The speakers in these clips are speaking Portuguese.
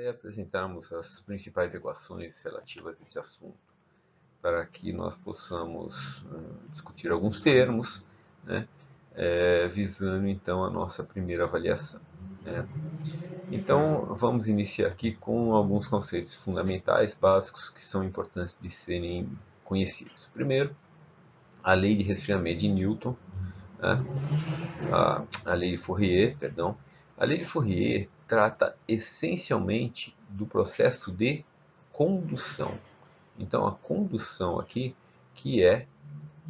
apresentarmos as principais equações relativas a esse assunto, para que nós possamos discutir alguns termos, né, visando então a nossa primeira avaliação, né. Então, vamos iniciar aqui com alguns conceitos fundamentais, básicos, que são importantes de serem conhecidos. Primeiro, a lei de resfriamento de Newton, né, a lei de Fourier, perdão. A lei de Fourier trata essencialmente do processo de condução. Então, a condução aqui que é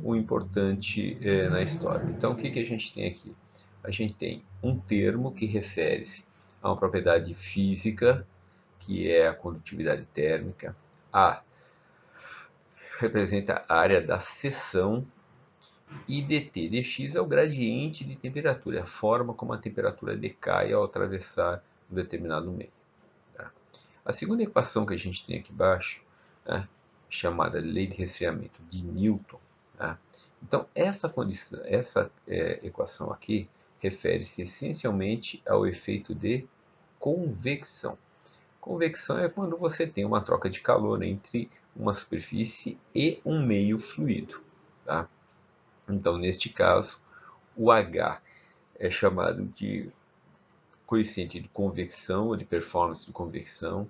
o importante na história. Então, o que a gente tem aqui? A gente tem um termo que refere-se a uma propriedade física, que é a condutividade térmica. A representa a área da seção e dt dx é o gradiente de temperatura, é a forma como a temperatura decai ao atravessar um determinado meio. Tá? A segunda equação que a gente tem aqui embaixo, né, chamada lei de resfriamento de Newton. Tá? Então, essa equação aqui refere-se essencialmente ao efeito de convecção. Convecção é quando você tem uma troca de calor entre uma superfície e um meio fluido. Tá? Então, neste caso, o H é chamado de coeficiente de convecção ou de performance de convecção.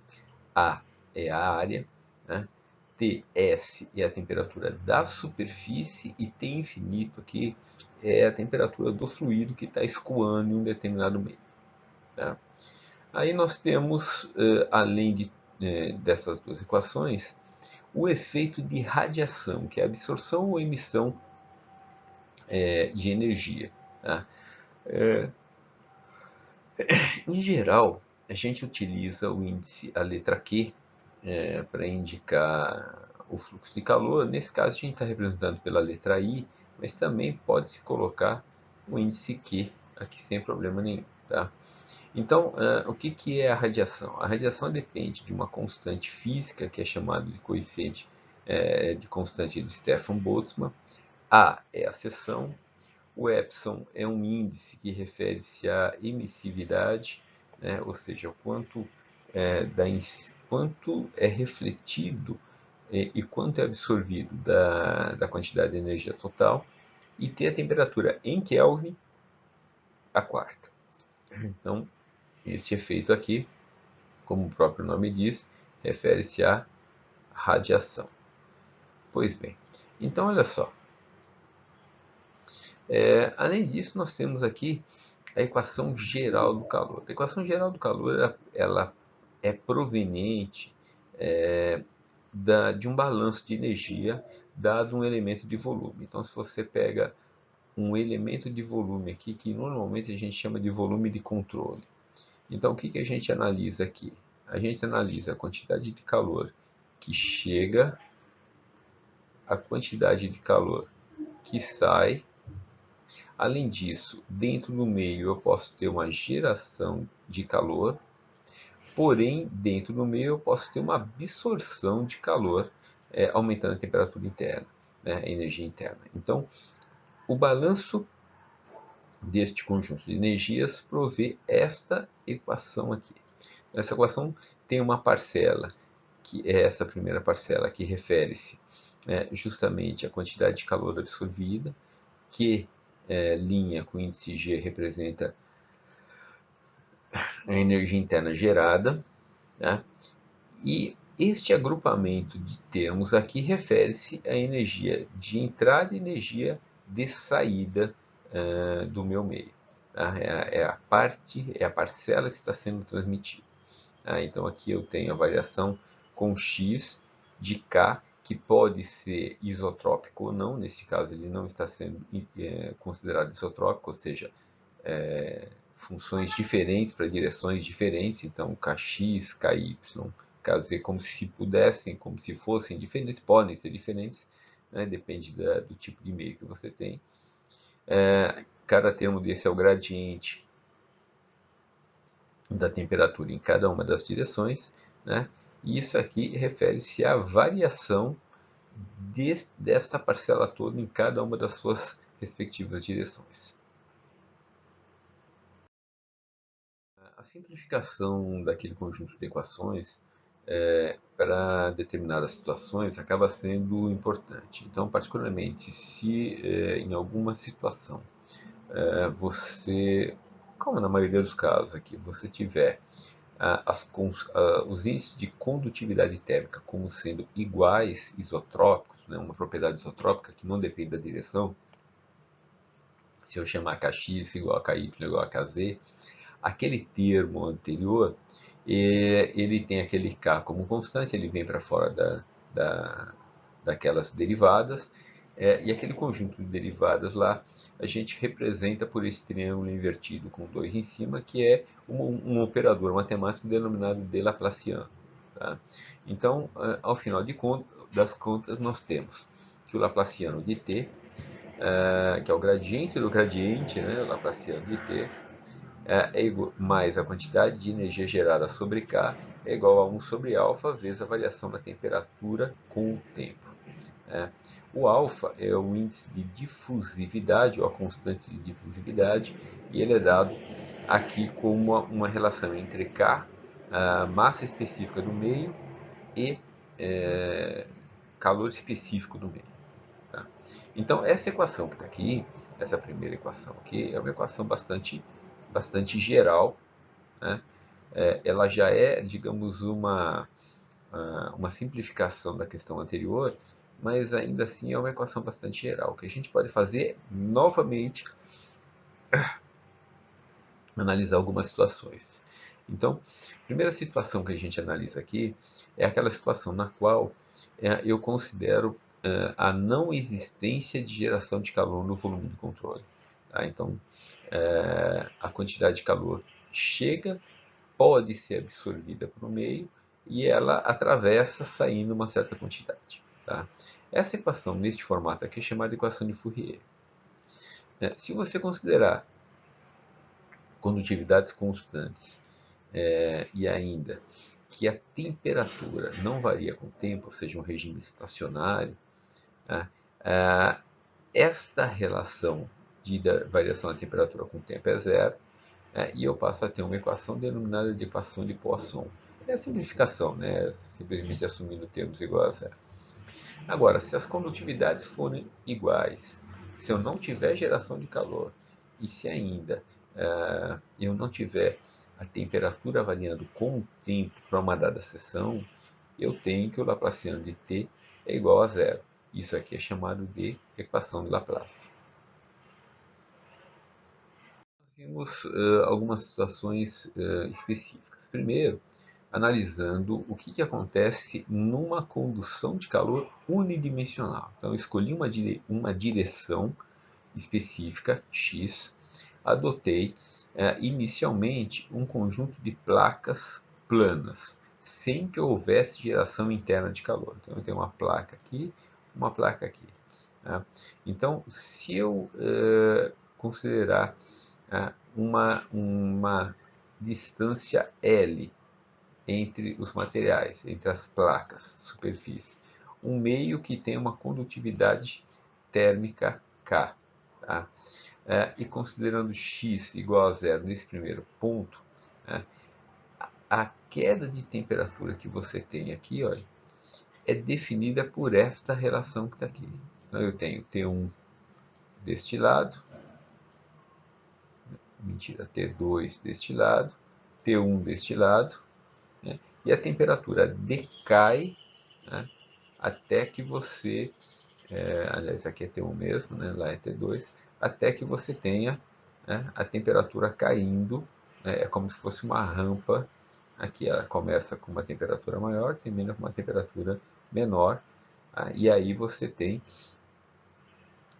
A é a área, né? Ts é a temperatura da superfície e T infinito aqui é a temperatura do fluido que está escoando em um determinado meio. Tá? Aí nós temos, além dessas duas equações, o efeito de radiação, que é a absorção ou emissão de energia. Tá? Em geral, a gente utiliza o índice, a letra Q, para indicar o fluxo de calor. Nesse caso, a gente está representando pela letra I, mas também pode-se colocar o índice Q aqui sem problema nenhum. Tá? Então, o que é a radiação? A radiação depende de uma constante física, que é chamada de coeficiente de constante de Stefan Boltzmann. A é a seção, o epsilon é um índice que refere-se à emissividade, né, ou seja, quanto é refletido e quanto é absorvido da quantidade de energia total, e T a temperatura em Kelvin, a quarta. Então, este efeito aqui, como o próprio nome diz, refere-se à radiação. Pois bem, então olha só. Além disso, nós temos aqui a equação geral do calor. A equação geral do calor ela é proveniente de um balanço de energia dado um elemento de volume. Então, se você pega um elemento de volume aqui, que normalmente a gente chama de volume de controle. Então, o que a gente analisa aqui? A gente analisa a quantidade de calor que chega, a quantidade de calor que sai. Além disso, dentro do meio eu posso ter uma geração de calor, porém, dentro do meio eu posso ter uma absorção de calor, aumentando a temperatura interna, né, a energia interna. Então, o balanço deste conjunto de energias provê esta equação aqui. Essa equação tem uma parcela, que é essa primeira parcela, que refere-se justamente à quantidade de calor absorvida, que linha com índice G representa a energia interna gerada, né? E este agrupamento de termos aqui refere-se à energia de entrada e energia de saída do meu meio. Tá? É a parcela que está sendo transmitida. Tá? Então aqui eu tenho a variação com x de K, que pode ser isotrópico ou não. Nesse caso ele não está sendo considerado isotrópico, ou seja, funções diferentes para direções diferentes. Então kx, ky, quer dizer, como se pudessem, como se fossem diferentes, podem ser diferentes, né? Depende do tipo de meio que você tem. Cada termo desse é o gradiente da temperatura em cada uma das direções, né? E isso aqui refere-se à variação desta parcela toda em cada uma das suas respectivas direções. A simplificação daquele conjunto de equações para determinadas situações acaba sendo importante. Então, particularmente, se em alguma situação você, como na maioria dos casos aqui, você tiver os índices de condutividade térmica como sendo iguais, isotrópicos, né, uma propriedade isotrópica que não depende da direção, se eu chamar Kx igual a Ky igual a Kz, aquele termo anterior, ele tem aquele K como constante, ele vem para fora daquelas derivadas, e aquele conjunto de derivadas lá, a gente representa por esse triângulo invertido com 2 em cima, que é um operador matemático denominado de Laplaciano. Tá? Então, ao final das contas, nós temos que o Laplaciano de t, que é o gradiente do gradiente, né, o Laplaciano de t, mais a quantidade de energia gerada sobre K é igual a 1 sobre alfa vezes a variação da temperatura com o tempo. O alfa é o índice de difusividade, ou a constante de difusividade, e ele é dado aqui como uma relação entre K, a massa específica do meio, e calor específico do meio. Tá? Então, essa equação que está aqui, essa primeira equação aqui, é uma equação bastante geral, né? Ela já é, digamos, uma simplificação da questão anterior, mas ainda assim é uma equação bastante geral. O que a gente pode fazer, novamente, analisar algumas situações. Então, a primeira situação que a gente analisa aqui é aquela situação na qual eu considero a não existência de geração de calor no volume de controle. Tá? Então, a quantidade de calor chega, pode ser absorvida para o meio e ela atravessa saindo uma certa quantidade. Tá? Essa equação, neste formato aqui, é chamada de equação de Fourier. Se você considerar condutividades constantes e ainda que a temperatura não varia com o tempo, ou seja, um regime estacionário, né, esta relação da variação da temperatura com o tempo é zero, e eu passo a ter uma equação denominada de equação de Poisson. É a simplificação, né? Simplesmente assumindo termos iguais a zero. Agora, se as condutividades forem iguais, se eu não tiver geração de calor, e se ainda eu não tiver a temperatura variando com o tempo para uma dada seção, eu tenho que o Laplaciano de t é igual a zero. Isso aqui é chamado de equação de Laplace. Vimos algumas situações específicas. Primeiro, analisando o que acontece numa condução de calor unidimensional. Então, eu escolhi uma direção específica, x, adotei inicialmente um conjunto de placas planas, sem que houvesse geração interna de calor. Então, eu tenho uma placa aqui, uma placa aqui. Tá? Então, se eu considerar uma distância L entre os materiais, entre as placas, superfície, um meio que tem uma condutividade térmica K. Tá? E considerando x igual a zero nesse primeiro ponto, a queda de temperatura que você tem aqui, olha, é definida por esta relação que está aqui. Então eu tenho T1 deste lado, T2 deste lado, T1 deste lado, né? E a temperatura decai, né, até que você, aliás, aqui é T1 mesmo, né, lá é T2, até que você tenha, né, a temperatura caindo, né, é como se fosse uma rampa. Aqui ela começa com uma temperatura maior, termina com uma temperatura menor, tá? E aí você tem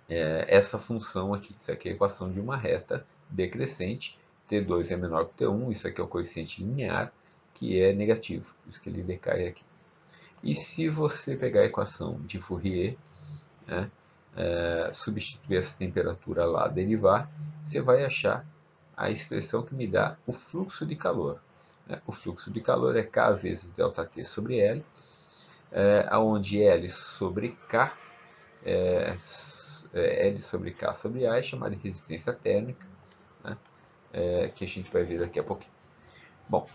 essa função aqui. Isso aqui é a equação de uma reta decrescente. T2 é menor que T1, isso aqui é o coeficiente linear, que é negativo, por isso que ele decai aqui. E se você pegar a equação de Fourier, né, substituir essa temperatura lá, derivar, você vai achar a expressão que me dá o fluxo de calor. O fluxo de calor é K vezes ΔT sobre L, onde L sobre K, L sobre K sobre A é chamada de resistência térmica, né, que a gente vai ver daqui a pouquinho. Bom,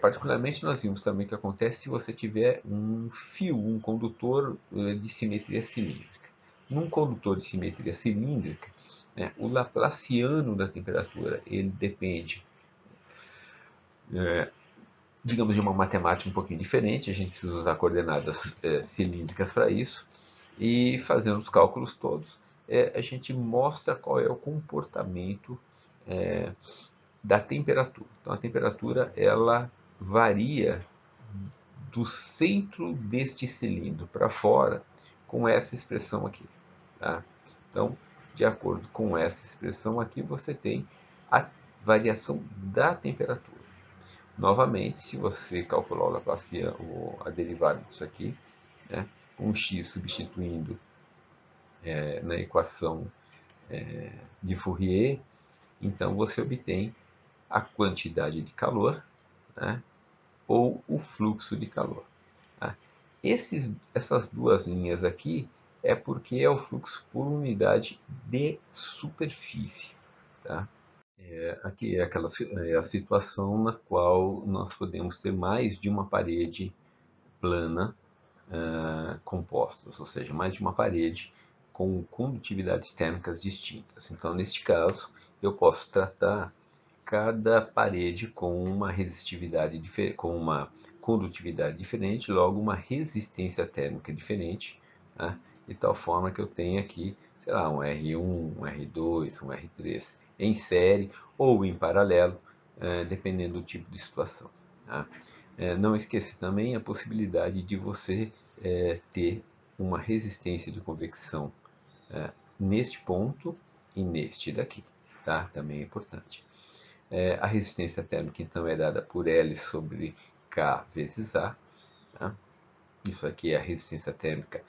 particularmente nós vimos também o que acontece se você tiver um fio, um condutor de simetria cilíndrica. Num condutor de simetria cilíndrica, né, o laplaciano da temperatura ele depende, digamos, de uma matemática um pouquinho diferente. A gente precisa usar coordenadas cilíndricas para isso. E fazendo os cálculos todos, a gente mostra qual é o comportamento da temperatura. Então a temperatura ela varia do centro deste cilindro para fora com essa expressão aqui. Tá? Então, de acordo com essa expressão aqui, você tem a variação da temperatura. Novamente, se você calcular o Laplaciano, a derivada disso aqui, né, um x substituindo na equação de Fourier, então você obtém a quantidade de calor, né, ou o fluxo de calor. Tá? Essas duas linhas aqui é porque é o fluxo por unidade de superfície. Tá? Aqui é a situação na qual nós podemos ter mais de uma parede plana compostas, ou seja, mais de uma parede com condutividades térmicas distintas. Então, neste caso, eu posso tratar cada parede com uma resistividade diferente, com uma condutividade diferente, logo uma resistência térmica diferente, né? De tal forma que eu tenho aqui, sei lá, um R1, um R2, um R3 em série ou em paralelo, dependendo do tipo de situação. Tá? Não esqueça também a possibilidade de você ter uma resistência de convecção neste ponto e neste daqui. Tá? Também é importante. A resistência térmica então é dada por L sobre K vezes A. Tá? Isso aqui é a resistência térmica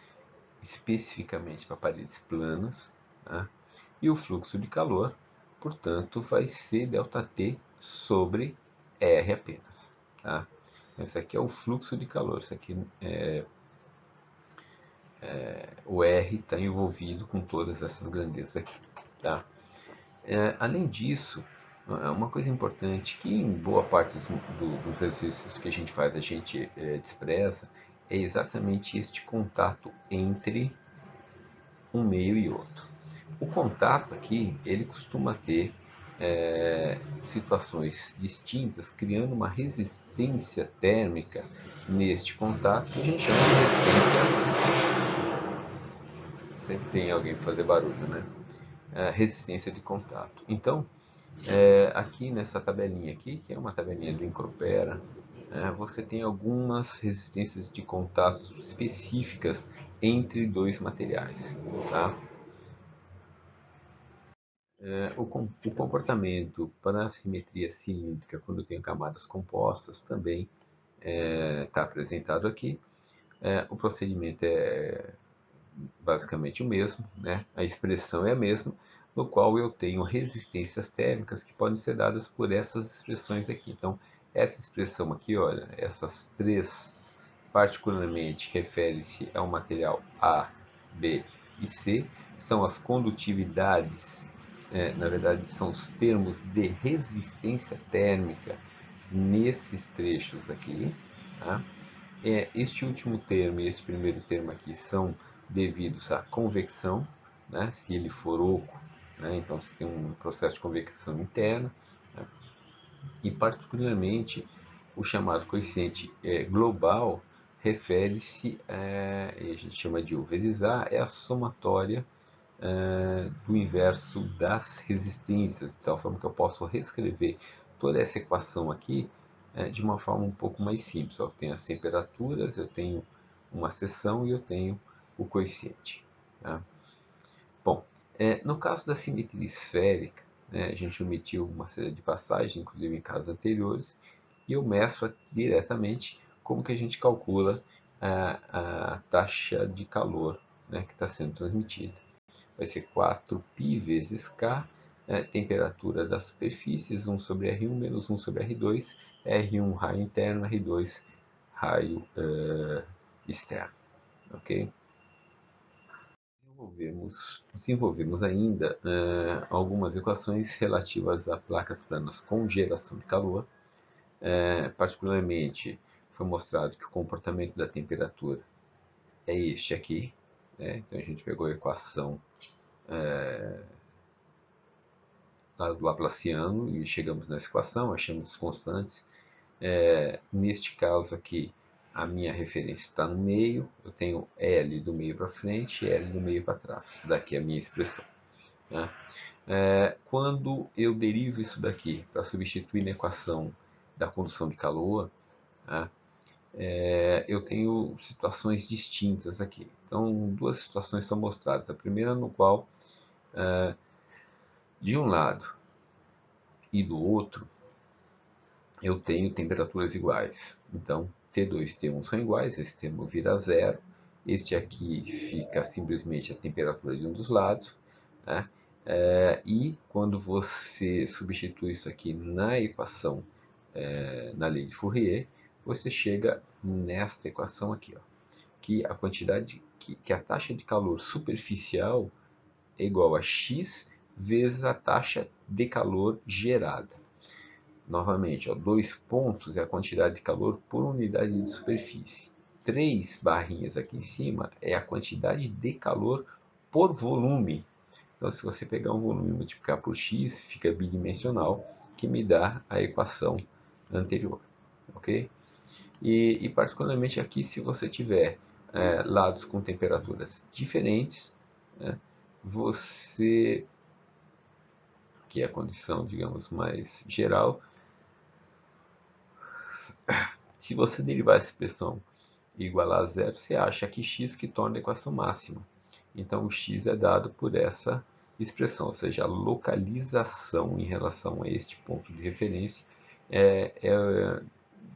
especificamente para paredes planas. Tá? E o fluxo de calor, portanto, vai ser ΔT sobre R apenas. Tá? Então, isso aqui é o fluxo de calor. Isso aqui o R está envolvido com todas essas grandezas aqui. Tá? Além disso, uma coisa importante que em boa parte dos exercícios que a gente faz a gente despreza é exatamente este contato entre um meio e outro. O contato aqui ele costuma ter situações distintas, criando uma resistência térmica neste contato que a gente chama de resistência. Sempre tem alguém para fazer barulho, né? Resistência de contato. Então, aqui nessa tabelinha aqui, que é uma tabelinha do Encropera, você tem algumas resistências de contato específicas entre dois materiais. Tá? O comportamento para a simetria cilíndrica, quando eu tenho camadas compostas, também está apresentado aqui. O procedimento é basicamente o mesmo, né? A expressão é a mesma, no qual eu tenho resistências térmicas que podem ser dadas por essas expressões aqui. Então, essa expressão aqui, olha, essas três particularmente refere-se ao material A, B e C, são as condutividades, na verdade são os termos de resistência térmica nesses trechos aqui. Tá? Este último termo e este primeiro termo aqui são devidos à convecção, né? Se ele for oco, né? Então se tem um processo de convecção interna, né? E particularmente o chamado coeficiente global refere-se, a gente chama de U vezes A, é a somatória do inverso das resistências, de tal forma que eu posso reescrever toda essa equação aqui de uma forma um pouco mais simples. Eu tenho as temperaturas, eu tenho uma seção e eu tenho o coeficiente. Tá? Bom, no caso da simetria esférica, né, a gente omitiu uma série de passagens, inclusive em casos anteriores, e eu meço diretamente como que a gente calcula a taxa de calor, né, que está sendo transmitida. Vai ser 4π vezes K, temperatura das superfícies, 1 sobre R1 menos 1 sobre R2, R1 raio interno, R2 raio externo. Ok? Desenvolvemos ainda algumas equações relativas a placas planas com geração de calor. Particularmente, foi mostrado que o comportamento da temperatura é este aqui. Né? Então a gente pegou a equação do Laplaciano e chegamos nessa equação, achamos as constantes. Neste caso aqui, a minha referência está no meio, eu tenho L do meio para frente e L do meio para trás. Daqui a minha expressão. Né? Quando eu derivo isso daqui para substituir na equação da condução de calor, né? Eu tenho situações distintas aqui. Então, duas situações são mostradas. A primeira no qual, de um lado e do outro, eu tenho temperaturas iguais. Então, T2 e T1 são iguais, esse termo vira zero. Este aqui fica simplesmente a temperatura de um dos lados. Né? E quando você substitui isso aqui na equação, na lei de Fourier, você chega nesta equação aqui, ó, que a quantidade, que a taxa de calor superficial é igual a x vezes a taxa de calor gerada. Novamente, ó, 2 pontos é a quantidade de calor por unidade de superfície. 3 barrinhas aqui em cima é a quantidade de calor por volume. Então, se você pegar um volume e multiplicar por x, fica bidimensional, que me dá a equação anterior. Ok? E particularmente aqui, se você tiver lados com temperaturas diferentes, né, você, que é a condição, digamos, mais geral, se você derivar essa expressão igual a zero, você acha que x que torna a equação máxima. Então, o x é dado por essa expressão, ou seja, a localização em relação a este ponto de referência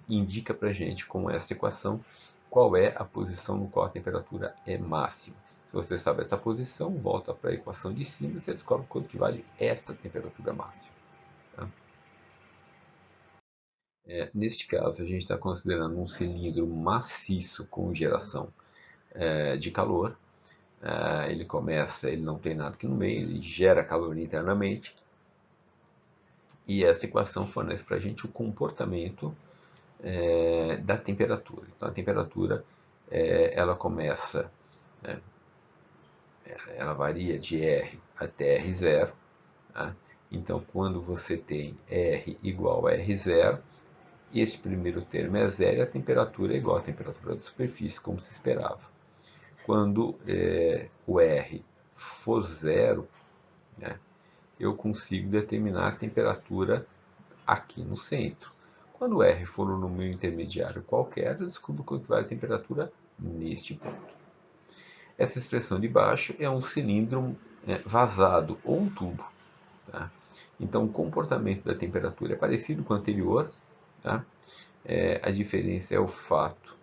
indica para a gente, com essa equação, qual é a posição no qual a temperatura é máxima. Se você sabe essa posição, volta para a equação de cima e você descobre quanto que vale esta temperatura máxima. Tá? Neste caso, a gente está considerando um cilindro maciço com geração de calor. Ele não tem nada aqui no meio, ele gera calor internamente. E essa equação fornece para a gente o comportamento da temperatura. Então, a temperatura ela começa, né, ela varia de R até R0. Tá? Então, quando você tem R igual a R0, este primeiro termo é zero e a temperatura é igual à temperatura da superfície, como se esperava. Quando o R for zero, né, eu consigo determinar a temperatura aqui no centro. Quando o R for um número intermediário qualquer, eu descubro quanto vale a temperatura neste ponto. Essa expressão de baixo é um cilindro vazado ou um tubo. Tá? Então, o comportamento da temperatura é parecido com o anterior. Tá? A diferença é o fato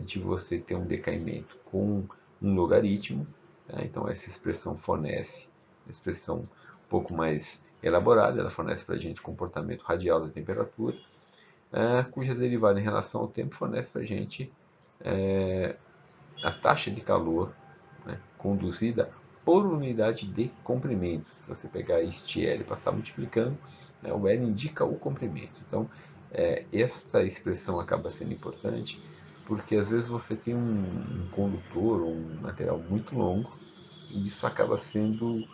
de você ter um decaimento com um logaritmo. Tá? Então, essa expressão fornece uma expressão um pouco mais elaborada, ela fornece para a gente o comportamento radial da temperatura, cuja derivada em relação ao tempo fornece para a gente a taxa de calor, né, conduzida por unidade de comprimento. Se você pegar este L e passar multiplicando, né, o L indica o comprimento. Então, esta expressão acaba sendo importante porque às vezes você tem um condutor ou um material muito longo e isso acaba sendo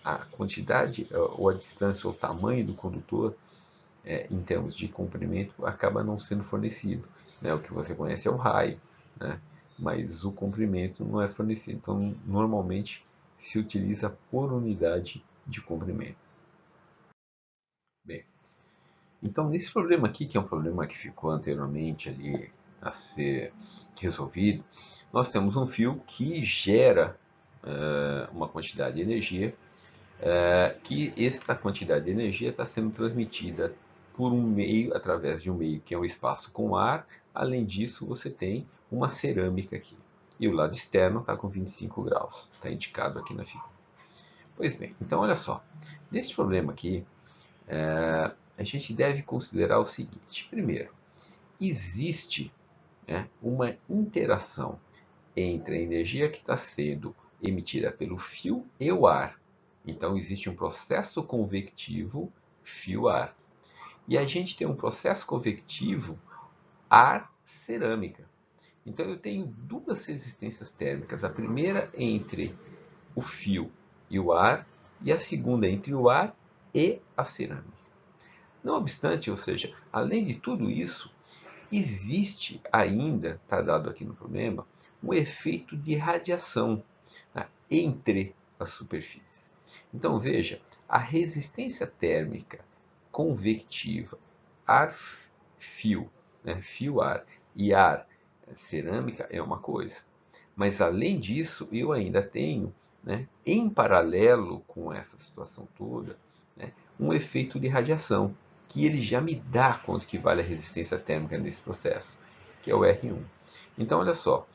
a quantidade ou a distância ou o tamanho do condutor em termos de comprimento acaba não sendo fornecido. Né? O que você conhece é o raio, né? Mas o comprimento não é fornecido. Então, normalmente se utiliza por unidade de comprimento. Bem, então nesse problema aqui, que é um problema que ficou anteriormente ali a ser resolvido, nós temos um fio que gera uma quantidade de energia, que esta quantidade de energia está sendo transmitida por um meio, através de um meio que é um espaço com ar. Além disso, você tem uma cerâmica aqui. E o lado externo está com 25 graus, está indicado aqui na figura. Pois bem, então olha só. Neste problema aqui, a gente deve considerar o seguinte. Primeiro, existe uma interação entre a energia que está sendo emitida pelo fio e o ar. Então, existe um processo convectivo fio-ar. e a gente tem um processo convectivo ar-cerâmica. Então eu tenho duas resistências térmicas, a primeira entre o fio e o ar, e a segunda entre o ar e a cerâmica. Não obstante, ou seja, além de tudo isso, existe ainda, está dado aqui no problema, um efeito de radiação, né, entre as superfícies. Então veja, a resistência térmica convectiva ar-fio, né, fio-ar e ar-cerâmica é uma coisa. Mas além disso, eu ainda tenho, né, em paralelo com essa situação toda, né, um efeito de radiação, que ele já me dá quanto que vale a resistência térmica nesse processo, que é o R1. Então, olha só,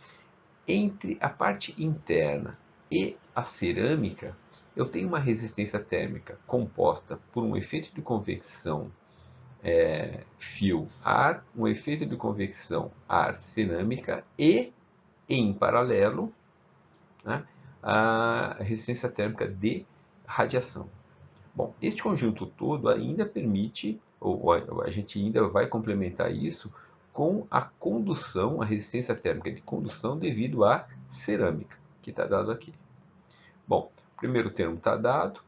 entre a parte interna e a cerâmica, eu tenho uma resistência térmica composta por um efeito de convecção fio-ar, um efeito de convecção ar-cerâmica e, em paralelo, né, a resistência térmica de radiação. Bom, este conjunto todo ainda permite, ou a gente ainda vai complementar isso com a condução, a resistência térmica de condução devido à cerâmica, que está dado aqui. Bom, o primeiro termo está dado,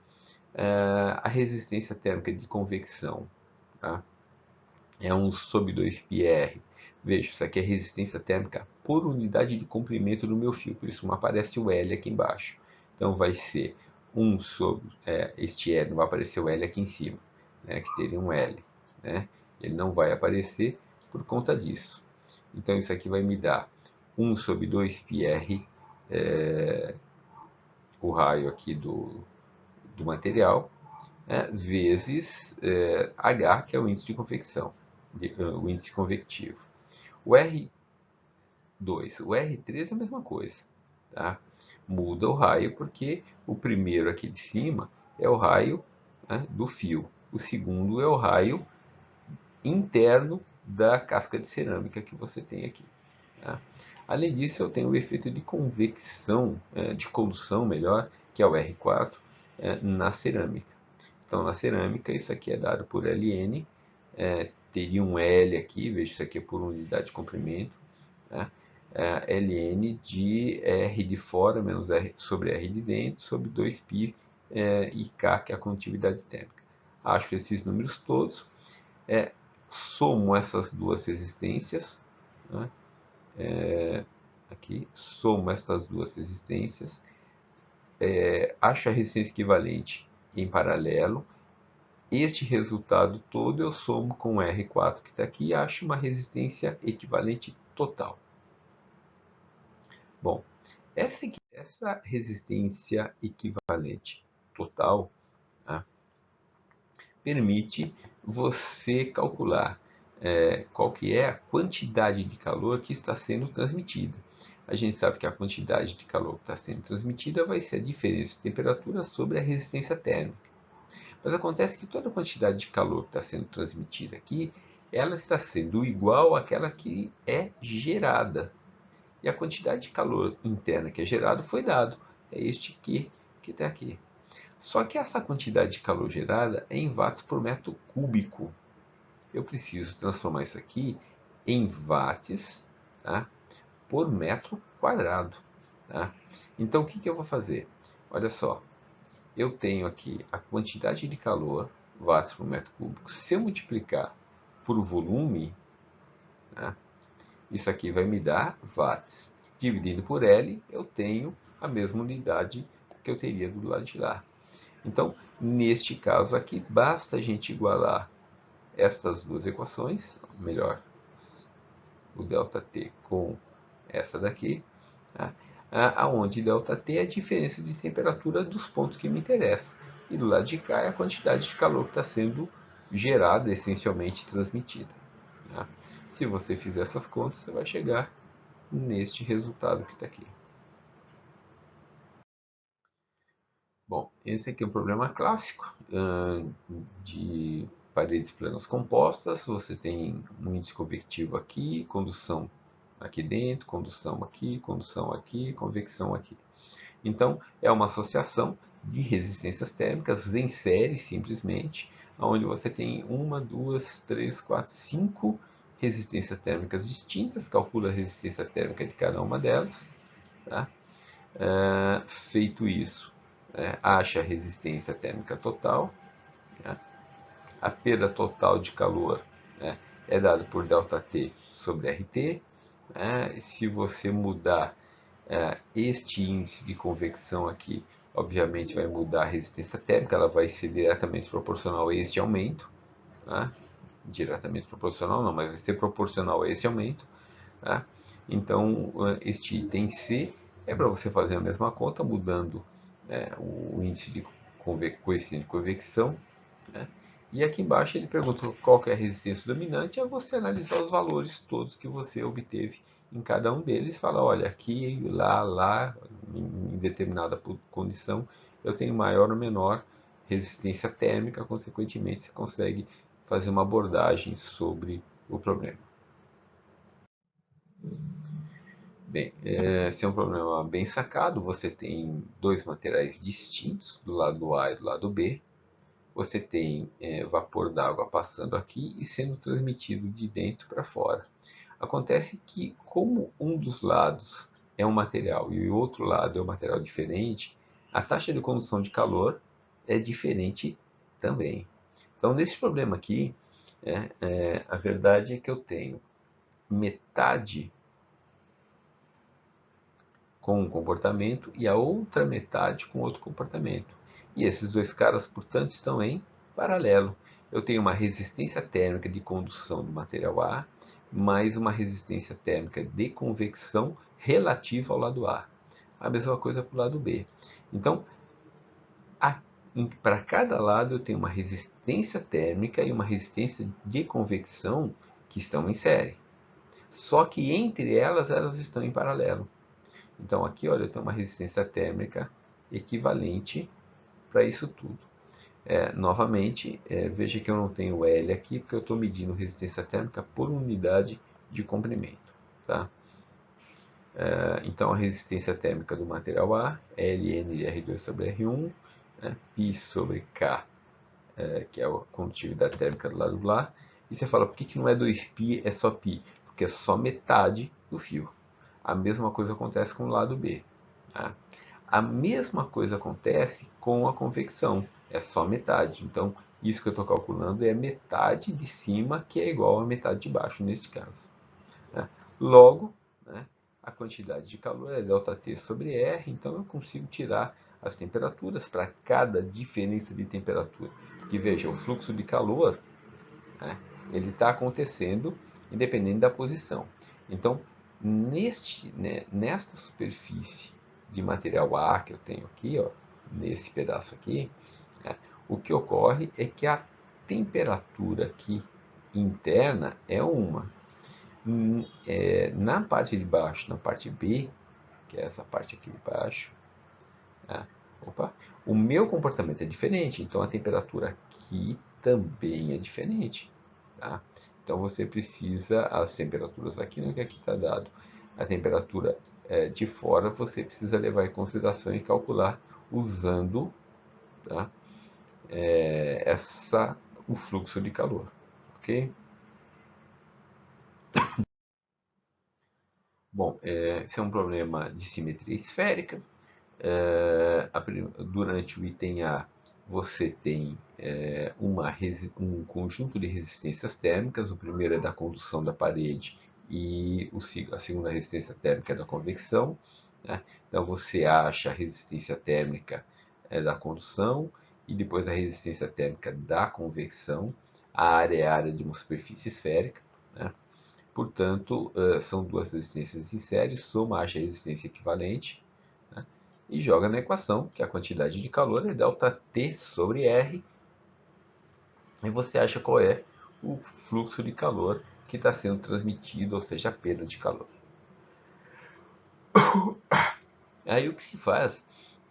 a resistência térmica de convecção, tá? É 1/2πr. Veja, isso aqui é resistência térmica por unidade de comprimento do meu fio, por isso não aparece o L aqui embaixo. Então vai ser 1 sobre este L, não vai aparecer o L aqui em cima, né, que teria um L. Né? Ele não vai aparecer por conta disso. Então isso aqui vai me dar 1/2πr, o raio aqui do material, vezes H, que é o índice de convecção, o índice convectivo. O R2, o R3 é a mesma coisa, tá? Muda o raio porque o primeiro aqui de cima é o raio, né, do fio, o segundo é o raio interno da casca de cerâmica que você tem aqui. Tá? Além disso, eu tenho o efeito de convecção, de condução melhor, que é o R4, na cerâmica. Então, na cerâmica, isso aqui é dado por Ln, teria um L aqui, veja, isso aqui é por unidade de comprimento, né? Ln de R de fora menos R sobre R de dentro, sobre 2π e K, que é a condutividade térmica. Acho esses números todos, somo essas duas resistências, né? Aqui, somo essas duas resistências, acho a resistência equivalente em paralelo. Este resultado todo eu somo com o R4 que está aqui e acho uma resistência equivalente total. Bom, essa resistência equivalente total, tá, permite você calcular qual que é a quantidade de calor que está sendo transmitida. A gente sabe que a quantidade de calor que está sendo transmitida vai ser a diferença de temperatura sobre a resistência térmica. Mas acontece que toda a quantidade de calor que está sendo transmitida aqui, ela está sendo igual àquela que é gerada. E a quantidade de calor interna que é gerado foi dado. É este que está aqui. Só que essa quantidade de calor gerada é em watts por metro cúbico. Eu preciso transformar isso aqui em watts, tá, por metro quadrado. Tá? Então o que eu vou fazer? Olha só, eu tenho aqui a quantidade de calor, watts por metro cúbico. Se eu multiplicar por volume, tá, isso aqui vai me dar watts. Dividindo por L, eu tenho a mesma unidade que eu teria do lado de lá. Então, neste caso aqui, basta a gente igualar estas duas equações, melhor, o ΔT com essa daqui, tá? Aonde ΔT é a diferença de temperatura dos pontos que me interessam. E do lado de cá é a quantidade de calor que está sendo gerada, essencialmente transmitida. Tá? Se você fizer essas contas, você vai chegar neste resultado que está aqui. Bom, esse aqui é um problema clássico de paredes planas compostas. Você tem um índice convectivo aqui, condução aqui dentro, condução aqui, convecção aqui. Então, é uma associação de resistências térmicas em série, simplesmente, onde você tem 1, 2, 3, 4, 5 resistências térmicas distintas, calcula a resistência térmica de cada uma delas. Tá? Feito isso, acha a resistência térmica total. Tá? A perda total de calor é dada por ΔT sobre RT. Se você mudar este índice de convecção aqui, obviamente vai mudar a resistência térmica, ela vai ser diretamente proporcional a este aumento. Diretamente proporcional não, mas vai ser proporcional a esse aumento. Então, este item C é para você fazer a mesma conta, mudando o índice de coeficiente de convecção. E aqui embaixo ele pergunta qual que é a resistência dominante, é você analisar os valores todos que você obteve em cada um deles e falar, olha, aqui, lá, em determinada condição, eu tenho maior ou menor resistência térmica, consequentemente você consegue fazer uma abordagem sobre o problema. Bem, esse é um problema bem sacado, você tem dois materiais distintos, do lado A e do lado B. Você tem vapor d'água passando aqui e sendo transmitido de dentro para fora. Acontece que, como um dos lados é um material e o outro lado é um material diferente, a taxa de condução de calor é diferente também. Então, nesse problema aqui, a verdade é que eu tenho metade com um comportamento e a outra metade com outro comportamento. E esses dois caras, portanto, estão em paralelo. Eu tenho uma resistência térmica de condução do material A, mais uma resistência térmica de convecção relativa ao lado A. A mesma coisa para o lado B. Então, para cada lado eu tenho uma resistência térmica e uma resistência de convecção que estão em série. Só que entre elas estão em paralelo. Então aqui, olha, eu tenho uma resistência térmica equivalente para isso tudo. Novamente, veja que eu não tenho L aqui, porque eu estou medindo resistência térmica por unidade de comprimento. Tá? Então a resistência térmica do material A é Ln de R2 sobre R1, π sobre K, que é a condutividade térmica do lado lá. E você fala, por que não é 2π, é só π? Porque é só metade do fio. A mesma coisa acontece com o lado B. Tá? A mesma coisa acontece com a convecção, é só metade. Então, isso que eu estou calculando é metade de cima, que é igual a metade de baixo, neste caso. Logo, a quantidade de calor é ΔT sobre R, então eu consigo tirar as temperaturas para cada diferença de temperatura. Porque veja, o fluxo de calor ele está acontecendo independente da posição. Então, nesta superfície de material A que eu tenho aqui, nesse pedaço aqui, o que ocorre é que a temperatura aqui interna é uma. Na parte de baixo, na parte B, que é essa parte aqui de baixo, o meu comportamento é diferente, então a temperatura aqui também é diferente. Tá? Então você precisa, as temperaturas aqui, no que aqui está dado, a temperatura de fora você precisa levar em consideração e calcular usando o fluxo de calor. Ok? Bom, esse é um problema de simetria esférica. Durante o item A, você tem um conjunto de resistências térmicas. O primeiro é da condução da parede e a segunda resistência térmica é da convecção. Então você acha a resistência térmica da condução e depois a resistência térmica da convecção. A área é a área de uma superfície esférica. Portanto, são duas resistências em série, soma acha a resistência equivalente e joga na equação que a quantidade de calor é ΔT sobre R, e você acha qual é o fluxo de calor que está sendo transmitido, ou seja, a perda de calor. Aí o que se faz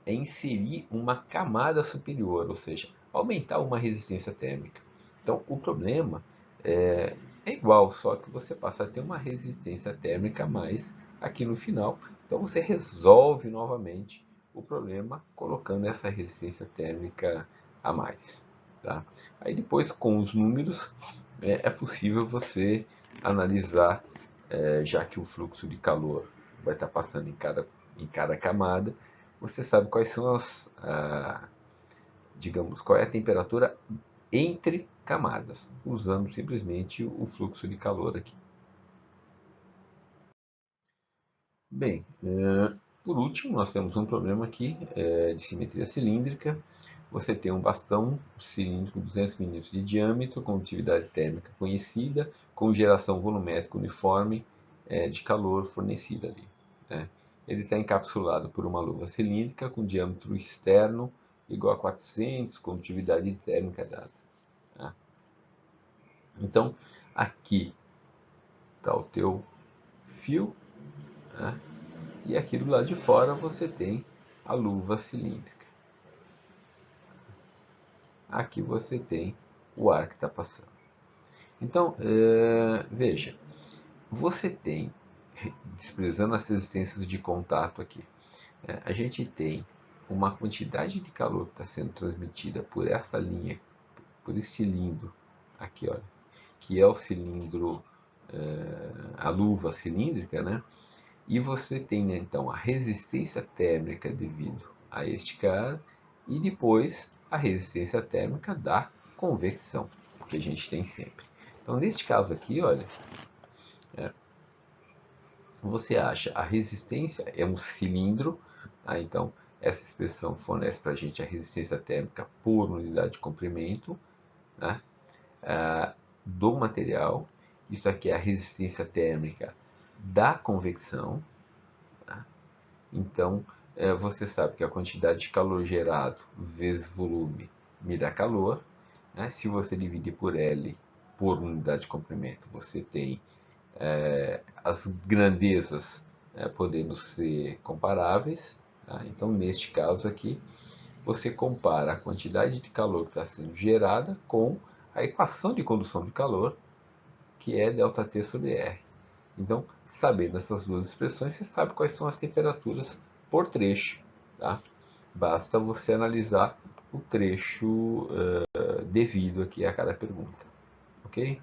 é inserir uma camada superior, ou seja, aumentar uma resistência térmica. Então o problema é igual, só que você passa a ter uma resistência térmica a mais aqui no final. Então você resolve novamente o problema colocando essa resistência térmica a mais. Tá? Aí depois, com os números, é possível você analisar, já que o fluxo de calor vai estar passando em cada camada, você sabe quais são digamos, qual é a temperatura entre camadas, usando simplesmente o fluxo de calor aqui. Bem, por último, nós temos um problema aqui de simetria cilíndrica. Você tem um bastão cilíndrico de 200 mm de diâmetro, com atividade térmica conhecida, com geração volumétrica uniforme de calor fornecida ali, né? Ele está encapsulado por uma luva cilíndrica com diâmetro externo igual a 400, com atividade térmica dada. Tá? Então, aqui está o teu fio, né? E aqui do lado de fora você tem a luva cilíndrica. Aqui você tem o ar que está passando. Então, veja, você tem, desprezando as resistências de contato aqui, a gente tem uma quantidade de calor que está sendo transmitida por essa linha, por esse cilindro aqui, olha, que é o cilindro, a luva cilíndrica, né? E você tem, né, então, a resistência térmica devido a este cara e depois a resistência térmica da convecção, que a gente tem sempre. Então, neste caso aqui, olha, você acha a resistência é um cilindro, tá? Então essa expressão fornece para a gente a resistência térmica por unidade de comprimento, né, do material. Isso aqui é a resistência térmica da convecção. Tá? Então você sabe que a quantidade de calor gerado vezes volume me dá calor. Né? Se você dividir por L por unidade de comprimento, você tem as grandezas podendo ser comparáveis. Tá? Então, neste caso aqui, você compara a quantidade de calor que está sendo gerada com a equação de condução de calor, que é ΔT sobre R. Então, sabendo essas duas expressões, você sabe quais são as temperaturas por trecho. Tá? Basta você analisar o trecho devido aqui a cada pergunta. Ok?